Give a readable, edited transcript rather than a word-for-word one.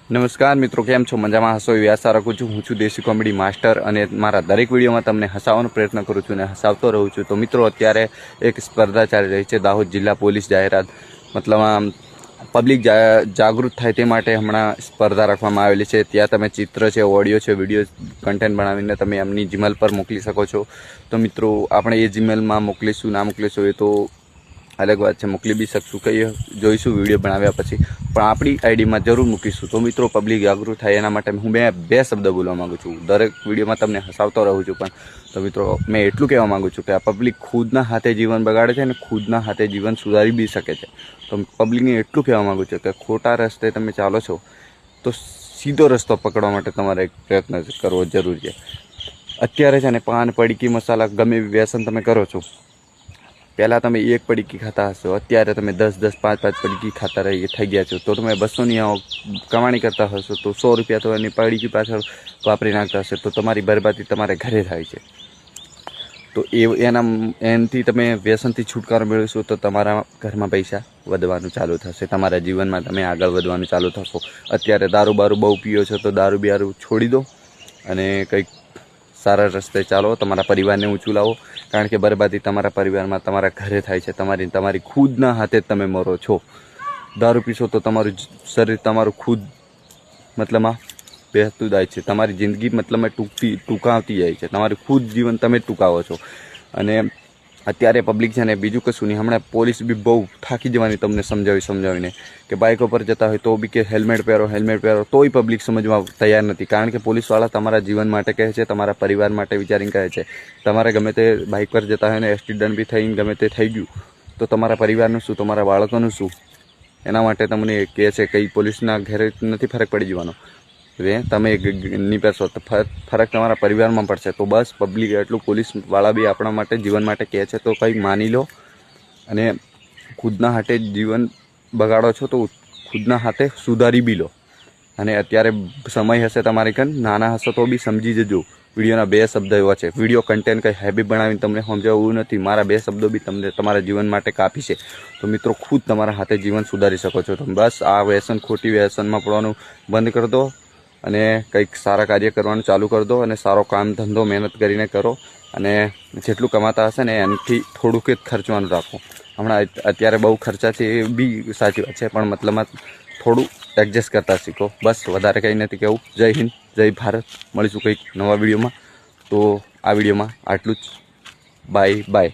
નમસ્કાર મિત્રો, કેમ છો? મજામાં હશો એવી આશા રાખું છું। હું છું દેશી કોમેડી માસ્ટર અને મારા દરેક વિડીયોમાં તમને હસાવવાનો પ્રયત્ન કરું છું અને હસાવતો રહું છું। તો મિત્રો, અત્યારે એક સ્પર્ધા ચાલી રહી છે, દાહોદ જિલ્લા પોલીસ જાહેરાત, મતલબ આમ પબ્લિક જાગૃત થાય તે માટે હમણાં સ્પર્ધા રાખવામાં આવેલી છે। ત્યાં તમે ચિત્ર છે, ઓડિયો છે, વિડીયો કન્ટેન્ટ બનાવીને તમે એમની જીમેલ પર મોકલી શકો છો। તો મિત્રો, આપણે એ જીમેલમાં મોકલીશું ના મોકલીશું એ તો अलग बात है, मोकली भी सकूँ कई जोईशू वीडियो बनाव्या पछी पण आपणी आईडी में जरूर मूकीशुं। तो मित्रों, पब्लिक जागृत थाय एना माटे हूँ बे शब्द बोलवा मांगू छूँ। दरेक विडियो में तमने हसावतो रहूँ छूँ, पण तो मित्रों मैं एटलुं कहेवा मांगू छूँ कि आ पब्लिक खुदना हाथे जीवन बगाड़े छे अने खुदना हाथे जीवन सुधारी बी शके छे। तो पब्लिक ने एटलुं कहेवा मांगू छूँ कि खोटा रस्ते तमे चालो छो तो सीधो रस्तो पकड़वा माटे तमारे एक प्रयत्न करवो जरूरी है। अत्यारे छे ने पान पड़ीकी मसाला गमे व्यसन तमे करो छो, पहला तमे एक पड़ीकी खाता हशो, अत्यारे तमे 10-10 5-5 पड़ीकी खाता थई गया छो। तो तमे 200 ની कमाणी करता हशो तो 100 रुपया तो एनी पड़ीकी पाछळ वापरी नाखता हशो तो तमारी बरबादी तमारे घरे थाय छे। तो एनाथी तमे व्यसनथी छुटकारो मेळवशो तो तमारा घरमां पैसा વધવાનું ચાલુ થશે, તમારા જીવનમાં તમે આગળ વધવાનું ચાલુ થશો। અત્યારે દારૂ બારૂ બહુ પીઓ છો તો દારૂ બિયારું છોડી દો અને કંઈક सारा रस्ते चालो, तमारा परिवार ने ऊँचू लावो, कारण के बर्बादी तमारा परिवार में तमारा घरे थाय छे, तमारी खुदना हाथे तमे मरो छो। दारू पीशो तो तमारुं शरीर तमारुं खुद मतलब में बेहतू जाय छे, तमारी जिंदगी मतलब में टूंकावती जाय छे, तमारुं खुद जीवन तमे टूंकावो छो। अने अत्यारे पब्लिक छे ने बीजुं कशुं नहीं, हमणे पोलीस बी बहु थाकी जवानी तमने समजावीने कि बाइको पर जता होय तो बी के हेल्मेट पहेरो तोय पब्लिक समजवा तैयार नथी। कारण के पोलीसवाळा तमारा जीवन माटे कहे छे, तमारा परिवार माटे विचारीने कहे छे। तमारे गमे ते बाइक पर जता होय ने एक्सिडेंट बी थईने गमे ते थई गयुं तो तमारा परिवारनुं शुं, तमारा बाळकोनुं शुं, एना माटे तमने कहे छे कि पोलीसना घेरे नथी फरक पड़ी जवानो, तमे निपेरशो तो फरक तमारा परिवार में पड़शे। तो बस पब्लिक एटलुं पोलीसवाळा बी आपणा माटे जीवन माटे कहे छे तो कंई मानी लो अने खुदना हाथे जीवन बगाड़ो छो तो खुदना हाथे सुधारी बी लो। अने अत्यारे समय हशे तमारी कन, नाना हशो तो बी समजी जजो। विडियोना 2 शब्द एवा छे, विडियो कंटेंट कंई हेवी बनावीने तमने समजाववुं नथी, मारा 2 शब्दों बी तमने तमारा जीवन माटे काफी छे। तो मित्रों, खुद तमारा हाथे जीवन सुधारी शको छो। तो बस आ व्यसन खोटी व्यसनमां पड़वानुं बंध कर दो अने कंईक सारा कार्य करवानुं चालू कर दो अने सारो काम धंधो मेहनत करीने करो अने जेटલું कमाता हशे ने एनाथी थोड़ुंक ज खर्चवानुं राखो। हमणां अत्यारे बहु खर्चा छे ए बी साची वात छे, पण मतलबमां थोड़ुं एडजस्ट करता शीखो। बस वधारे कंई नथी कहेवुं। जय हिंद, जय भारत। मळीशुं कंईक नवा विडियोमां। तो आ विडियोमां आटलुं ज। Bye bye.